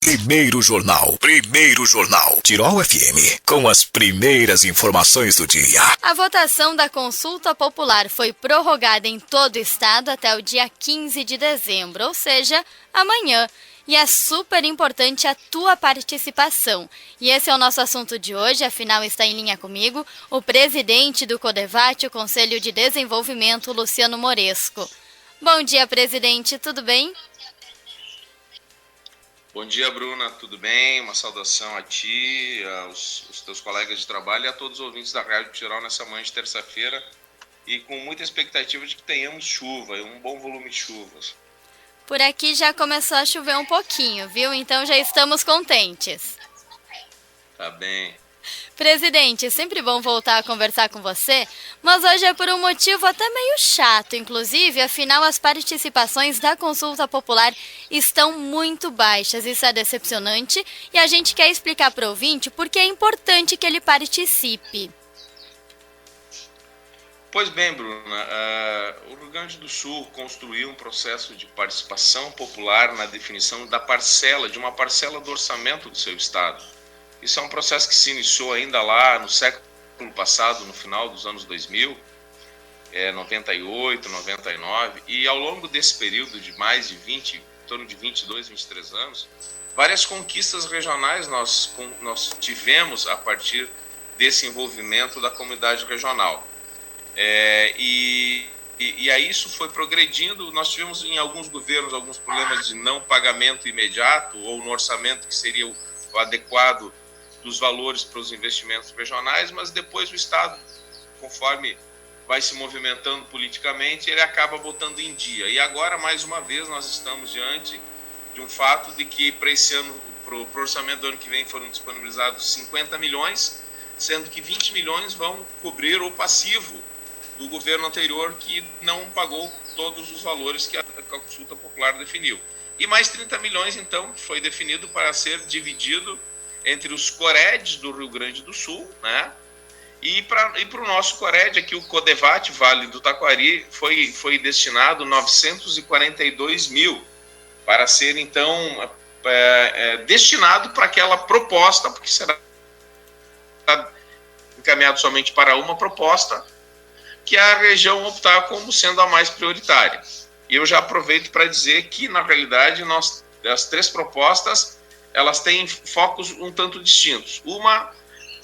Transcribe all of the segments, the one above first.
Primeiro Jornal. Tirol FM, com as primeiras informações do dia. A votação da consulta popular foi prorrogada em todo o estado até o dia 15 de dezembro, ou seja, amanhã. E é super importante a tua participação. E esse é o nosso assunto de hoje, afinal está em linha comigo o presidente do CODEVAT, o Conselho de Desenvolvimento, Luciano Moresco. Bom dia, presidente, tudo bem? Bom dia, Bruna, tudo bem? Uma saudação a ti, aos teus colegas de trabalho e a todos os ouvintes da Rádio Tirol nessa manhã de terça-feira, e com muita expectativa de que tenhamos chuva, um bom volume de chuvas. Por aqui já começou a chover um pouquinho, viu? Então já estamos contentes. Tá bem. Presidente, é sempre bom voltar a conversar com você, mas hoje é por um motivo até meio chato, inclusive, afinal as participações da consulta popular estão muito baixas, isso é decepcionante, e a gente quer explicar para o ouvinte por que é importante que ele participe. Pois bem, Bruna, o Rio Grande do Sul construiu um processo de participação popular na definição de uma parcela do orçamento do seu estado. Isso é um processo que se iniciou ainda lá no século passado, no final dos anos 2000, 98, 99, e ao longo desse período de mais de 20, em torno de 22, 23 anos, várias conquistas regionais nós tivemos a partir desse envolvimento da comunidade regional. E aí isso foi progredindo. Nós tivemos em alguns governos alguns problemas de não pagamento imediato ou no orçamento que seria o adequado dos valores para os investimentos regionais, mas depois o Estado, conforme vai se movimentando politicamente, ele acaba botando em dia. E agora, mais uma vez, nós estamos diante de um fato de que para esse ano, para o orçamento do ano que vem, foram disponibilizados 50 milhões, sendo que 20 milhões vão cobrir o passivo do governo anterior, que não pagou todos os valores que a consulta popular definiu. E mais 30 milhões, então, foi definido para ser dividido entre os COREDs do Rio Grande do Sul, né? E para o nosso CORED, aqui o CODEVAT, Vale do Taquari, foi destinado 942 mil para ser, então, destinado para aquela proposta, porque será encaminhado somente para uma proposta, que a região optar como sendo a mais prioritária. E eu já aproveito para dizer que, na realidade, as três propostas, elas têm focos um tanto distintos. Uma,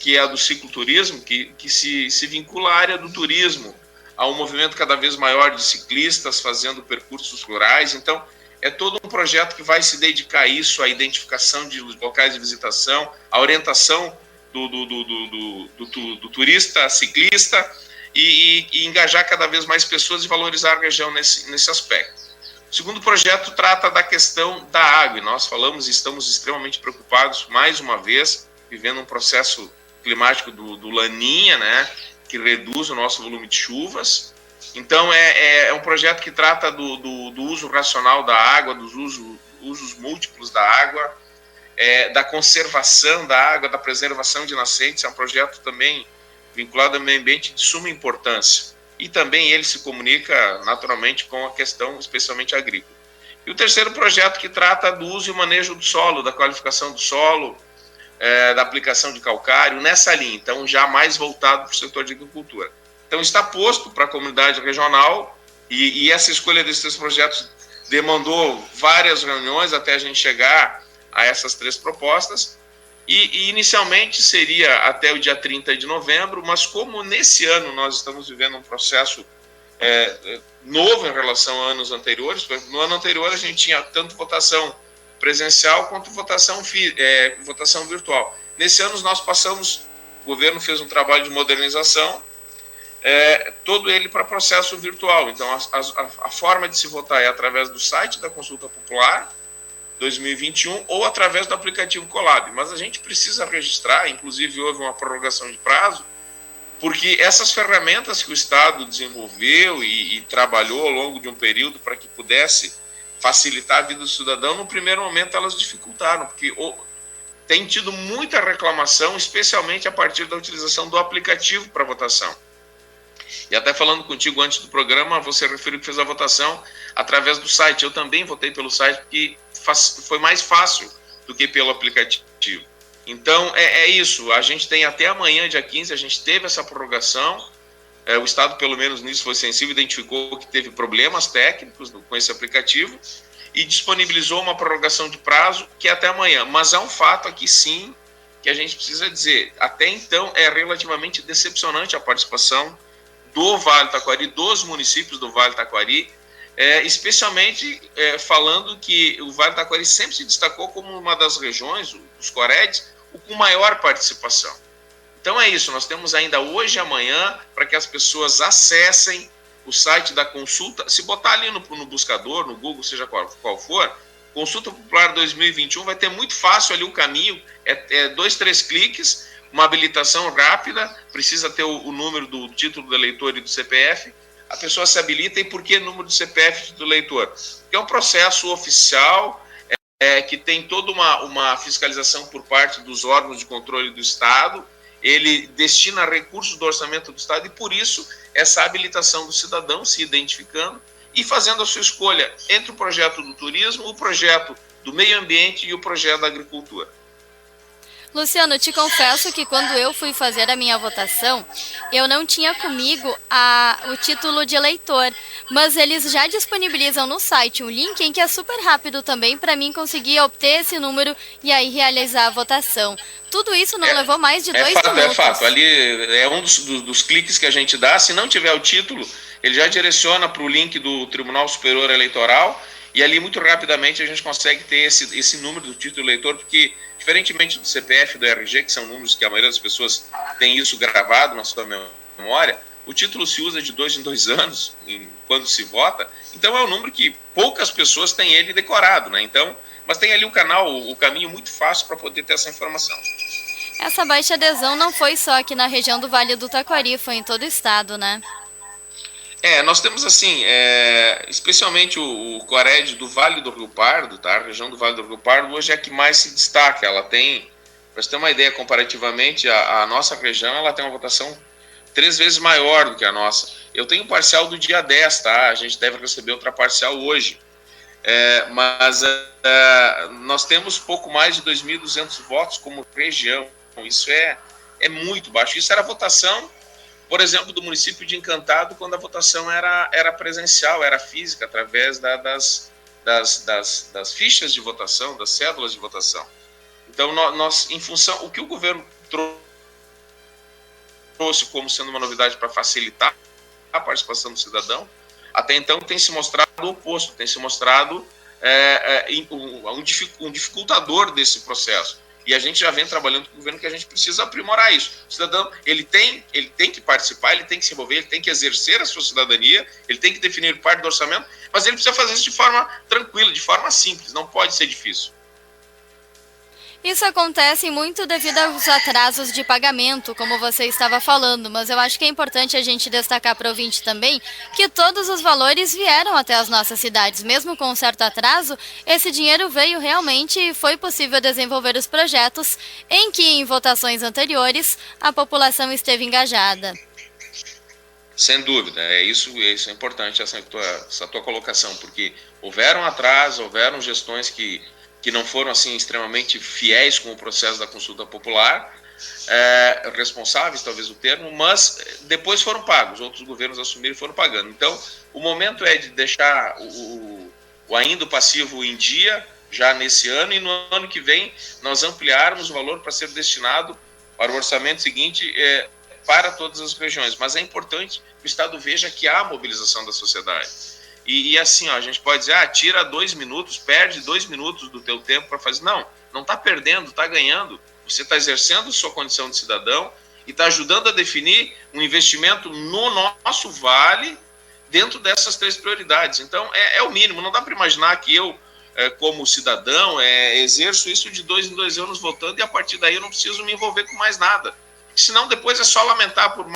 que é a do cicloturismo, que se vincula à área do turismo, a um movimento cada vez maior de ciclistas fazendo percursos rurais. Então, é todo um projeto que vai se dedicar a isso, à identificação de locais de visitação, à orientação do turista, ciclista, e engajar cada vez mais pessoas e valorizar a região nesse aspecto. O segundo projeto trata da questão da água, e nós falamos e estamos extremamente preocupados, mais uma vez, vivendo um processo climático do Laninha, né, que reduz o nosso volume de chuvas. Então, é um projeto que trata do uso racional da água, dos usos múltiplos da água, da conservação da água, da preservação de nascentes. É um projeto também vinculado ao meio ambiente de suma importância. E também ele se comunica naturalmente com a questão especialmente agrícola. E o terceiro projeto que trata do uso e manejo do solo, da qualificação do solo, da aplicação de calcário, nessa linha, então já mais voltado para o setor de agricultura. Então está posto para a comunidade regional, e essa escolha desses três projetos demandou várias reuniões até a gente chegar a essas três propostas. E inicialmente seria até o dia 30 de novembro, mas como nesse ano nós estamos vivendo um processo novo em relação a anos anteriores, no ano anterior a gente tinha tanto votação presencial quanto votação virtual. Nesse ano nós o governo fez um trabalho de modernização, todo ele para processo virtual. Então a forma de se votar é através do site da Consulta Popular 2021 ou através do aplicativo Colab. Mas a gente precisa registrar, inclusive houve uma prorrogação de prazo, porque essas ferramentas que o Estado desenvolveu e trabalhou ao longo de um período para que pudesse facilitar a vida do cidadão, no primeiro momento elas dificultaram, porque tem tido muita reclamação, especialmente a partir da utilização do aplicativo para votação. E até falando contigo antes do programa, você referiu que fez a votação através do site. Eu também votei pelo site porque foi mais fácil do que pelo aplicativo. Então, é isso. A gente tem até amanhã, dia 15, a gente teve essa prorrogação. O Estado, pelo menos nisso, foi sensível, identificou que teve problemas técnicos com esse aplicativo e disponibilizou uma prorrogação de prazo que é até amanhã. Mas há um fato aqui, sim, que a gente precisa dizer. Até então, é relativamente decepcionante a participação do Vale do Taquari, dos municípios do Vale do Taquari, especialmente falando que o Vale do Taquari sempre se destacou como uma das regiões, os Coredes, com maior participação. Então é isso, nós temos ainda hoje e amanhã para que as pessoas acessem o site da consulta, se botar ali no buscador, no Google, seja qual for, Consulta Popular 2021, vai ter muito fácil ali o caminho, 2, 3 cliques, uma habilitação rápida, precisa ter o número do título do eleitor e do CPF, a pessoa se habilita. E por que número do CPF do eleitor? Porque é um processo oficial, que tem toda uma fiscalização por parte dos órgãos de controle do Estado, ele destina recursos do orçamento do Estado e, por isso, essa habilitação do cidadão se identificando e fazendo a sua escolha entre o projeto do turismo, o projeto do meio ambiente e o projeto da agricultura. Luciano, te confesso que quando eu fui fazer a minha votação, eu não tinha comigo o título de eleitor, mas eles já disponibilizam no site um link em que é super rápido também para mim conseguir obter esse número e aí realizar a votação. Tudo isso não levou mais de 2 minutos. É fato. Ali é um dos cliques que a gente dá. Se não tiver o título, ele já direciona para o link do Tribunal Superior Eleitoral e ali muito rapidamente a gente consegue ter esse número do título eleitor, porque diferentemente do CPF e do RG, que são números que a maioria das pessoas tem isso gravado na sua memória, o título se usa de 2 em 2 anos quando se vota, então é um número que poucas pessoas têm ele decorado, né? Então, mas tem ali o caminho muito fácil para poder ter essa informação. Essa baixa adesão não foi só aqui na região do Vale do Taquari, foi em todo o estado, né? Nós temos assim, especialmente o Cored do Vale do Rio Pardo, tá? A região do Vale do Rio Pardo hoje é a que mais se destaca. Ela tem, para você ter uma ideia, comparativamente, a nossa região, ela tem uma votação 3 vezes maior do que a nossa. Eu tenho parcial do dia 10, tá? A gente deve receber outra parcial hoje. Mas nós temos pouco mais de 2.200 votos como região. Isso é muito baixo. Isso era a votação, por exemplo, do município de Encantado, quando a votação era presencial, era física, através das fichas de votação, das cédulas de votação. Então, nós, em função, o que o governo trouxe como sendo uma novidade para facilitar a participação do cidadão, até então tem se mostrado o oposto, tem se mostrado um dificultador desse processo. E a gente já vem trabalhando com o governo que a gente precisa aprimorar isso. O cidadão, ele tem que participar, ele tem que se envolver, ele tem que exercer a sua cidadania, ele tem que definir parte do orçamento, mas ele precisa fazer isso de forma tranquila, de forma simples, não pode ser difícil. Isso acontece muito devido aos atrasos de pagamento, como você estava falando, mas eu acho que é importante a gente destacar para o ouvinte também que todos os valores vieram até as nossas cidades. Mesmo com um certo atraso, esse dinheiro veio realmente e foi possível desenvolver os projetos em que, em votações anteriores, a população esteve engajada. Sem dúvida, isso é importante, essa tua colocação, porque houveram atrasos, houveram gestões que não foram assim extremamente fiéis com o processo da consulta popular, responsáveis, talvez o termo, mas depois foram pagos, outros governos assumiram e foram pagando. Então, o momento é de deixar ainda o passivo em dia, já nesse ano, e no ano que vem nós ampliarmos o valor para ser destinado para o orçamento seguinte para todas as regiões. Mas é importante que o Estado veja que há mobilização da sociedade. E assim, a gente pode dizer, tira 2 minutos, perde 2 minutos do teu tempo para fazer. Não está perdendo, está ganhando. Você está exercendo sua condição de cidadão e está ajudando a definir um investimento no nosso vale dentro dessas 3 prioridades. Então, é o mínimo. Não dá para imaginar que eu, como cidadão, exerço isso de 2 em 2 anos votando e a partir daí eu não preciso me envolver com mais nada. Senão depois é só lamentar por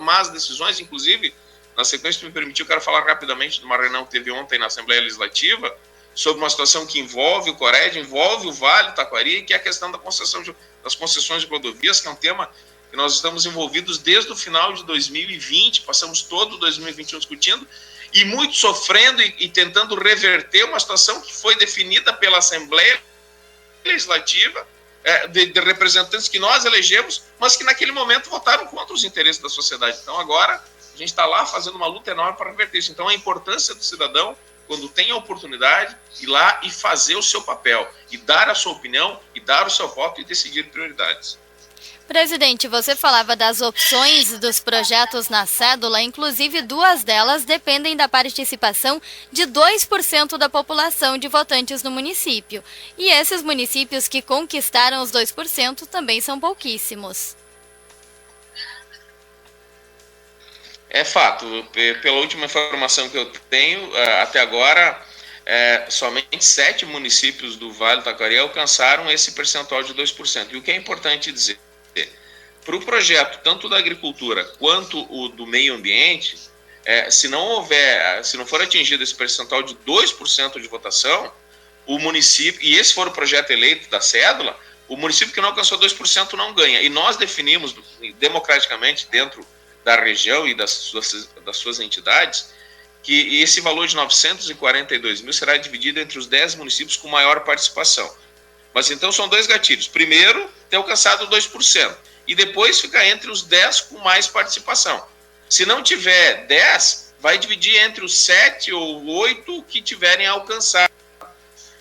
más decisões, inclusive. Na sequência, tu me permitiu, eu quero falar rapidamente de uma reunião que teve ontem na Assembleia Legislativa sobre uma situação que envolve o Cored, envolve o Vale do Taquari, que é a questão das concessões de rodovias, que é um tema que nós estamos envolvidos desde o final de 2020, passamos todo 2021 discutindo, e muito sofrendo e tentando reverter uma situação que foi definida pela Assembleia legislativa, de representantes que nós elegemos, mas que naquele momento votaram contra os interesses da sociedade. Então agora a gente está lá fazendo uma luta enorme para reverter isso. Então a importância do cidadão, quando tem a oportunidade, ir lá e fazer o seu papel, e dar a sua opinião, e dar o seu voto e decidir prioridades. Presidente, você falava das opções dos projetos na cédula, inclusive 2 delas dependem da participação de 2% da população de votantes no município. E esses municípios que conquistaram os 2% também são pouquíssimos. É fato. Pela última informação que eu tenho, até agora, somente 7 municípios do Vale do Taquari alcançaram esse percentual de 2%. E o que é importante dizer? Para o projeto, tanto da agricultura quanto o do meio ambiente, se não for atingido esse percentual de 2% de votação, o município, e esse for o projeto eleito da cédula, o município que não alcançou 2% não ganha. E nós definimos democraticamente dentro da região e das suas entidades, que esse valor de 942 mil será dividido entre os 10 municípios com maior participação. Mas então são 2 gatilhos. Primeiro, ter alcançado 2%. E depois ficar entre os 10 com mais participação. Se não tiver 10, vai dividir entre os 7 ou 8 que tiverem alcançado.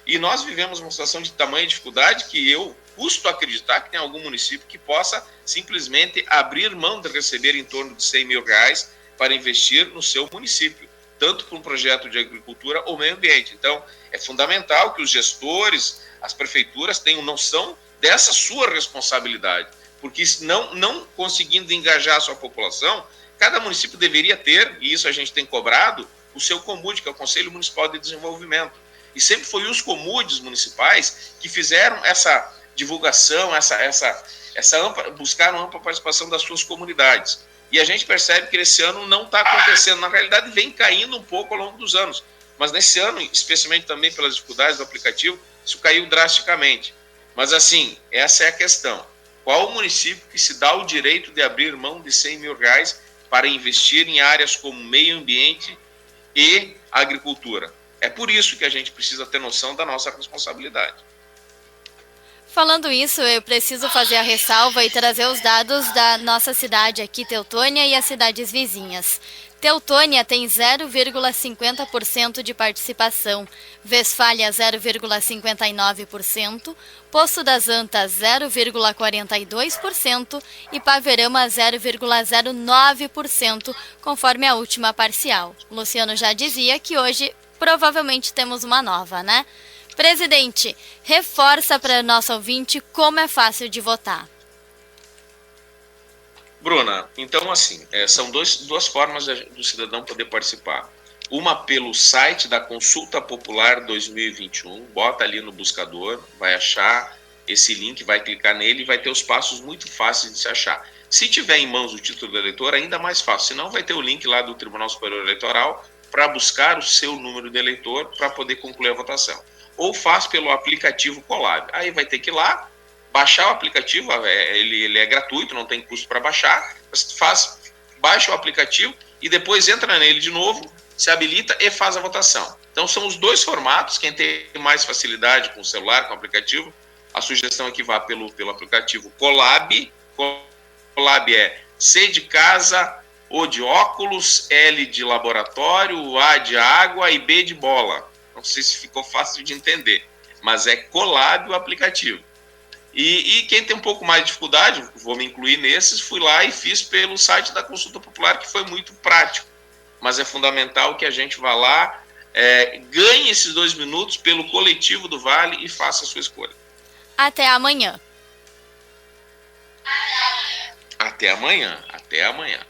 E nós vivemos uma situação de tamanha dificuldade que eu custo acreditar que tem algum município que possa simplesmente abrir mão de receber em torno de 100 mil reais para investir no seu município, tanto para um projeto de agricultura ou meio ambiente. Então, é fundamental que os gestores, as prefeituras tenham noção dessa sua responsabilidade, porque não conseguindo engajar a sua população, cada município deveria ter, e isso a gente tem cobrado, o seu COMUD, que é o Conselho Municipal de Desenvolvimento. E sempre foi os COMUDs municipais que fizeram essa divulgação, buscaram ampla participação das suas comunidades. E a gente percebe que esse ano não está acontecendo. Na realidade, vem caindo um pouco ao longo dos anos. Mas nesse ano, especialmente também pelas dificuldades do aplicativo, isso caiu drasticamente. Mas assim, essa é a questão. Qual o município que se dá o direito de abrir mão de 100 mil reais para investir em áreas como meio ambiente e agricultura? É por isso que a gente precisa ter noção da nossa responsabilidade. Falando isso, eu preciso fazer a ressalva e trazer os dados da nossa cidade aqui, Teutônia, e as cidades vizinhas. Teutônia tem 0,50% de participação, Westfália 0,59%, Poço das Antas 0,42% e Paverama 0,09%, conforme a última parcial. O Luciano já dizia que hoje provavelmente temos uma nova, né? Presidente, reforça para nosso ouvinte como é fácil de votar. Bruna, então assim, são duas formas do cidadão poder participar. Uma pelo site da Consulta Popular 2021, bota ali no buscador, vai achar esse link, vai clicar nele e vai ter os passos muito fáceis de se achar. Se tiver em mãos o título do eleitor, ainda mais fácil, senão vai ter o link lá do Tribunal Superior Eleitoral para buscar o seu número de eleitor para poder concluir a votação. Ou faz pelo aplicativo Colab. Aí vai ter que ir lá, baixar o aplicativo, ele é gratuito, não tem custo para baixar, baixa o aplicativo e depois entra nele de novo, se habilita e faz a votação. Então são os 2 formatos, quem tem mais facilidade com o celular, com o aplicativo, a sugestão é que vá pelo aplicativo Colab. Colab é C de casa, O de óculos, L de laboratório, A de água e B de bola. Não sei se ficou fácil de entender, mas é Colab o aplicativo. E quem tem um pouco mais de dificuldade, vou me incluir nesses, fui lá e fiz pelo site da Consulta Popular, que foi muito prático. Mas é fundamental que a gente vá lá, ganhe esses 2 minutos pelo coletivo do Vale e faça a sua escolha. Até amanhã. Até amanhã. Até amanhã.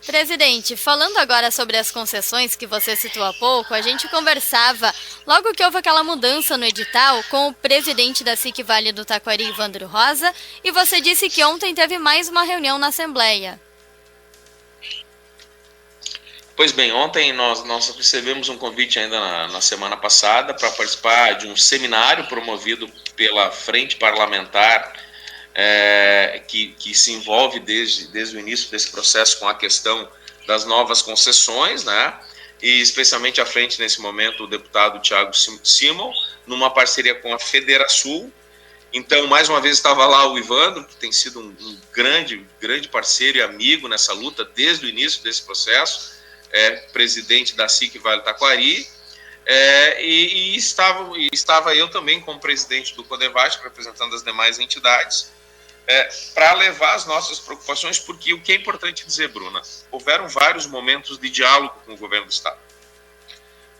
Presidente, falando agora sobre as concessões que você citou há pouco, a gente conversava, logo que houve aquela mudança no edital, com o presidente da SIC Vale do Taquari, Ivandro Rosa, e você disse que ontem teve mais uma reunião na Assembleia. Pois bem, ontem nós recebemos um convite ainda na semana passada para participar de um seminário promovido pela Frente Parlamentar que se envolve desde o início desse processo com a questão das novas concessões, né? E especialmente à frente, nesse momento, o deputado Thiago Simon, numa parceria com a Federasul, Então, mais uma vez, estava lá o Ivandro, que tem sido um grande parceiro e amigo nessa luta desde o início desse processo, presidente da SIC Vale do Taquari, e estava eu também como presidente do CODEVAT, representando as demais entidades, para levar as nossas preocupações, porque o que é importante dizer, Bruna, houveram vários momentos de diálogo com o governo do Estado.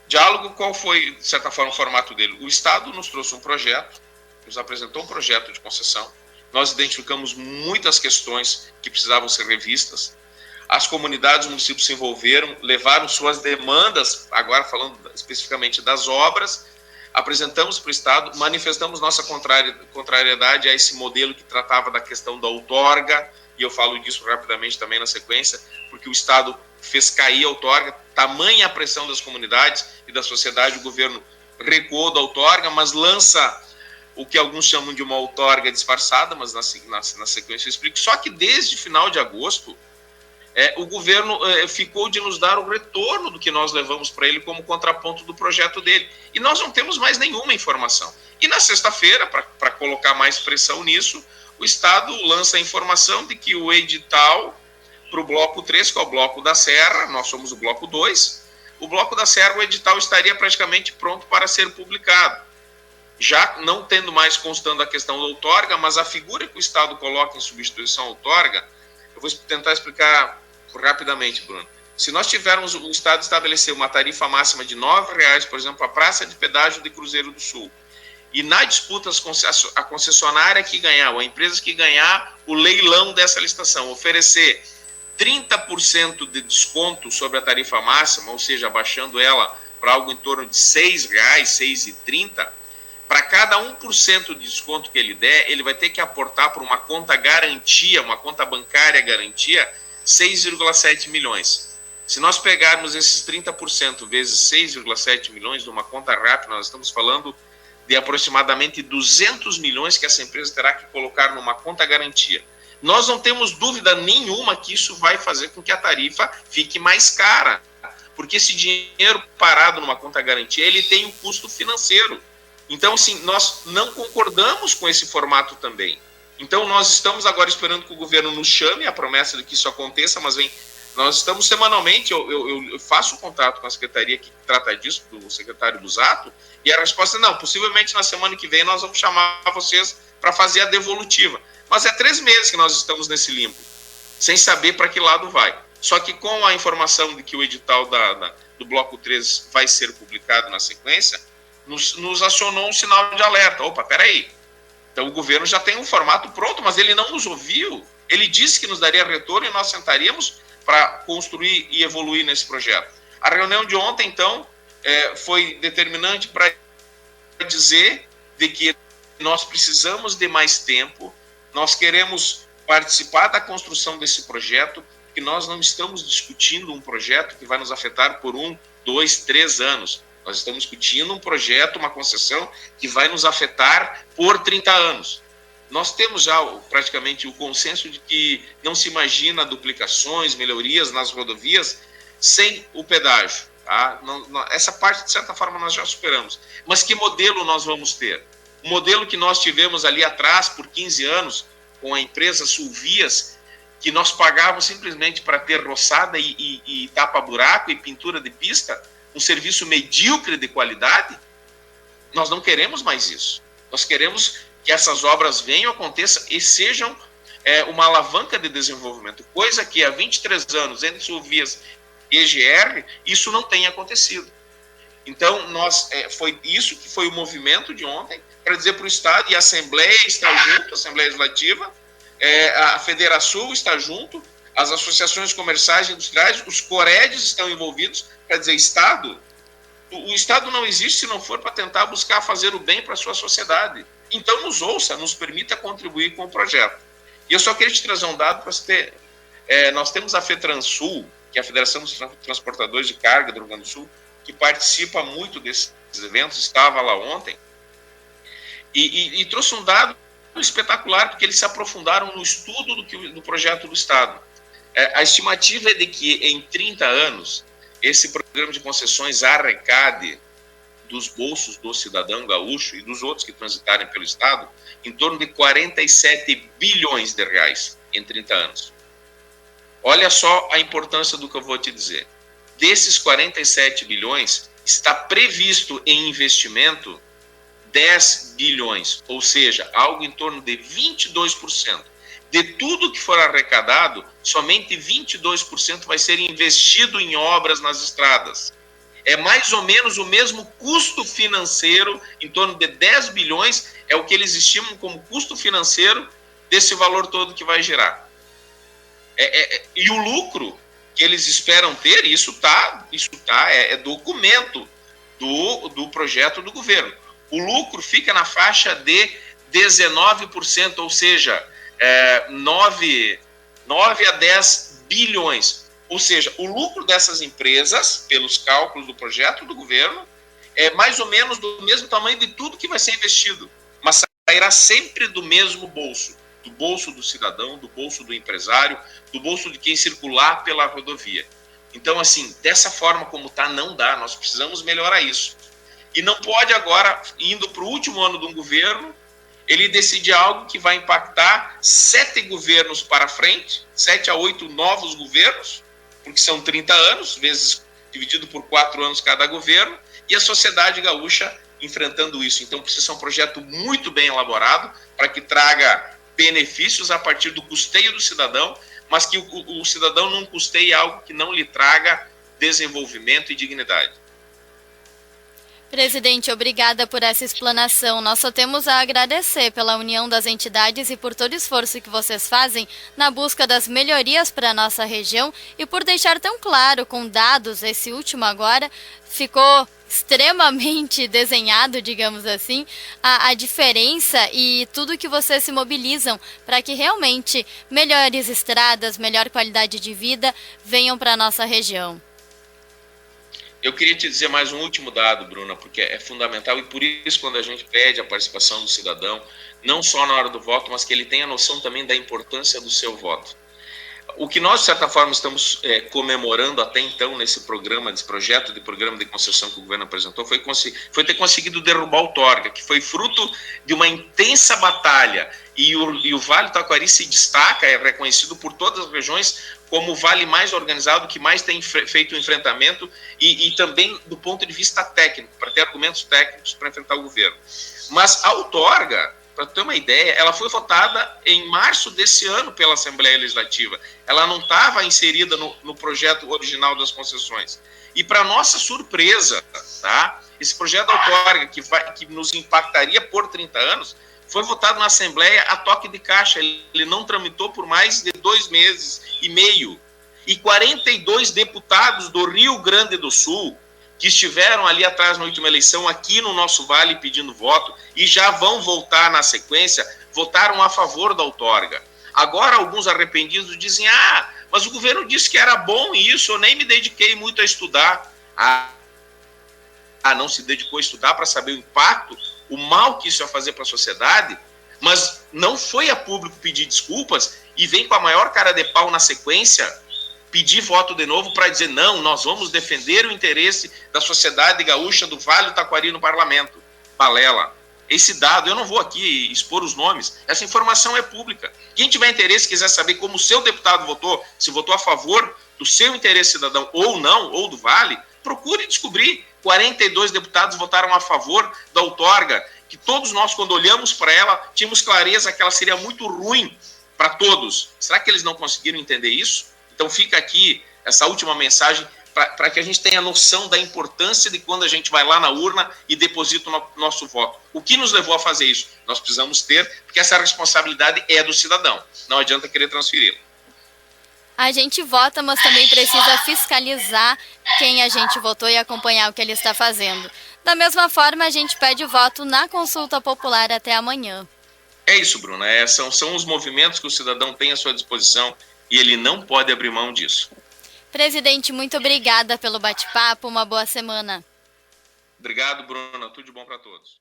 Diálogo, qual foi, de certa forma, o formato dele? O Estado nos trouxe um projeto, nos apresentou um projeto de concessão, nós identificamos muitas questões que precisavam ser revistas, as comunidades, os municípios se envolveram, levaram suas demandas, agora falando especificamente das obras, apresentamos para o Estado, manifestamos nossa contrariedade a esse modelo que tratava da questão da outorga, e eu falo disso rapidamente também na sequência, porque o Estado fez cair a outorga, tamanha a pressão das comunidades e da sociedade, o governo recuou da outorga, mas lança o que alguns chamam de uma outorga disfarçada, mas na sequência eu explico. Só que desde final de agosto, o governo ficou de nos dar o retorno do que nós levamos para ele como contraponto do projeto dele. E nós não temos mais nenhuma informação. E na sexta-feira, para colocar mais pressão nisso, o Estado lança a informação de que o edital para o bloco 3, que é o bloco da Serra, nós somos o bloco 2, o bloco da Serra, o edital estaria praticamente pronto para ser publicado. Já não tendo mais constando a questão da outorga, mas a figura que o Estado coloca em substituição à outorga, eu vou tentar explicar rapidamente, Bruno. Se nós tivermos o Estado estabelecer uma tarifa máxima de R$ 9,00, por exemplo, a praça de pedágio de Cruzeiro do Sul, e na disputa a concessionária que ganhar, ou a empresa que ganhar o leilão dessa licitação, oferecer 30% de desconto sobre a tarifa máxima, ou seja, abaixando ela para algo em torno de R$ 6,00, R$ 6,30, para cada 1% de desconto que ele der, ele vai ter que aportar por uma conta garantia, uma conta bancária garantia, 6,7 milhões. Se nós pegarmos esses 30% vezes 6,7 milhões numa conta rápida, nós estamos falando de aproximadamente 200 milhões que essa empresa terá que colocar numa conta garantia. Nós não temos dúvida nenhuma que isso vai fazer com que a tarifa fique mais cara, porque esse dinheiro parado numa conta garantia, ele tem um custo financeiro. Então, assim, nós não concordamos com esse formato também. Então, nós estamos agora esperando que o governo nos chame, a promessa de que isso aconteça, mas nós estamos semanalmente, eu faço contato com a secretaria que trata disso, do secretário Busato, e a resposta é não, possivelmente na semana que vem nós vamos chamar vocês para fazer a devolutiva. Mas é 3 meses que nós estamos nesse limbo, sem saber para que lado vai. Só que com a informação de que o edital do Bloco 3 vai ser publicado na sequência, nos acionou um sinal de alerta. Opa, peraí. Então o governo já tem um formato pronto, mas ele não nos ouviu. Ele disse que nos daria retorno e nós sentaríamos para construir e evoluir nesse projeto. A reunião de ontem, então, foi determinante para dizer de que nós precisamos de mais tempo, nós queremos participar da construção desse projeto, que nós não estamos discutindo um projeto que vai nos afetar por 1, 2, 3 anos. Nós estamos discutindo um projeto, uma concessão que vai nos afetar por 30 anos. Nós temos já praticamente o consenso de que não se imagina duplicações, melhorias nas rodovias sem o pedágio. Tá? Essa parte, de certa forma, nós já superamos. Mas que modelo nós vamos ter? O modelo que nós tivemos ali atrás, por 15 anos, com a empresa Sulvias, que nós pagávamos simplesmente para ter roçada e tapa-buraco e pintura de pista, um serviço medíocre de qualidade, nós não queremos mais isso. Nós queremos que essas obras venham, aconteçam e sejam uma alavanca de desenvolvimento, coisa que há 23 anos, entre Sulvias e EGR, isso não tem acontecido. Então, foi isso que foi o movimento de ontem, para dizer para o Estado, e a Assembleia está junto, a Assembleia Legislativa, a Federação está junto, as associações comerciais e industriais, os COREDs estão envolvidos, quer dizer, o Estado não existe se não for para tentar buscar fazer o bem para a sua sociedade. Então nos ouça, nos permita contribuir com o projeto. E eu só queria te trazer um dado para você ter. Nós temos a FETRANSUL, que é a Federação dos Transportadores de Carga do Rio Grande do Sul, que participa muito desses eventos, estava lá ontem, e trouxe um dado espetacular, porque eles se aprofundaram no estudo do projeto do Estado. A estimativa é de que em 30 anos, esse programa de concessões arrecade dos bolsos do cidadão gaúcho e dos outros que transitarem pelo Estado, em torno de 47 bilhões de reais em 30 anos. Olha só a importância do que eu vou te dizer. Desses 47 bilhões, está previsto em investimento 10 bilhões, ou seja, algo em torno de 22%. De tudo que for arrecadado, somente 22% vai ser investido em obras nas estradas. É mais ou menos o mesmo custo financeiro, em torno de 10 bilhões, é o que eles estimam como custo financeiro desse valor todo que vai gerar. E o lucro que eles esperam ter, isso é documento do projeto do governo. O lucro fica na faixa de 19%, ou seja, 9 a 10 bilhões. Ou seja, o lucro dessas empresas, pelos cálculos do projeto do governo, é mais ou menos do mesmo tamanho de tudo que vai ser investido, mas sairá sempre do mesmo bolso, do bolso do cidadão, do bolso do empresário, do bolso de quem circular pela rodovia. Então, assim, dessa forma como está, não dá, nós precisamos melhorar isso. E não pode agora, indo para o último ano de um governo, ele decide algo que vai impactar 7 governos para frente, 7 a 8 novos governos, porque são 30 anos, vezes dividido por 4 anos cada governo, e a sociedade gaúcha enfrentando isso. Então precisa ser um projeto muito bem elaborado para que traga benefícios a partir do custeio do cidadão, mas que o cidadão não custeie algo que não lhe traga desenvolvimento e dignidade. Presidente, obrigada por essa explanação. Nós só temos a agradecer pela união das entidades e por todo o esforço que vocês fazem na busca das melhorias para a nossa região e por deixar tão claro com dados, esse último agora, ficou extremamente desenhado, digamos assim, a diferença e tudo que vocês se mobilizam para que realmente melhores estradas, melhor qualidade de vida venham para a nossa região. Eu queria te dizer mais um último dado, Bruna, porque é fundamental e por isso quando a gente pede a participação do cidadão, não só na hora do voto, mas que ele tenha noção também da importância do seu voto. O que nós, de certa forma, estamos comemorando até então nesse programa, nesse projeto de programa de concessão que o governo apresentou, foi ter conseguido derrubar o Outorga, que foi fruto de uma intensa batalha. E o Vale do Taquari se destaca, é reconhecido por todas as regiões como o vale mais organizado, que mais tem feito o enfrentamento e também do ponto de vista técnico, para ter argumentos técnicos para enfrentar o governo. Mas a Outorga, para ter uma ideia, ela foi votada em março desse ano pela Assembleia Legislativa. Ela não estava inserida no projeto original das concessões. E para nossa surpresa, tá, esse projeto da Outorga, que nos impactaria por 30 anos, foi votado na Assembleia a toque de caixa. Ele não tramitou por mais de 2 meses e meio. E 42 deputados do Rio Grande do Sul, que estiveram ali atrás na última eleição, aqui no nosso vale pedindo voto, e já vão voltar na sequência, votaram a favor da Outorga. Agora alguns arrependidos dizem, mas o governo disse que era bom isso, eu nem me dediquei muito a estudar. Não se dedicou a estudar para saber o impacto, o mal que isso ia fazer para a sociedade, mas não foi a público pedir desculpas e vem com a maior cara de pau na sequência pedir voto de novo para dizer, não, nós vamos defender o interesse da sociedade gaúcha do Vale do Taquari no parlamento. Balela. Esse dado, eu não vou aqui expor os nomes, essa informação é pública. Quem tiver interesse, quiser saber como o seu deputado votou, se votou a favor do seu interesse cidadão ou não, ou do Vale, procure descobrir. 42 deputados votaram a favor da Outorga, que todos nós, quando olhamos para ela, tínhamos clareza que ela seria muito ruim para todos. Será que eles não conseguiram entender isso? Então fica aqui essa última mensagem para que a gente tenha noção da importância de quando a gente vai lá na urna e deposita o nosso voto. O que nos levou a fazer isso? Nós precisamos ter, porque essa responsabilidade é do cidadão. Não adianta querer transferi-la. A gente vota, mas também precisa fiscalizar quem a gente votou e acompanhar o que ele está fazendo. Da mesma forma, a gente pede o voto na consulta popular até amanhã. É isso, Bruna. São os movimentos que o cidadão tem à sua disposição e ele não pode abrir mão disso. Presidente, muito obrigada pelo bate-papo. Uma boa semana. Obrigado, Bruna. Tudo de bom para todos.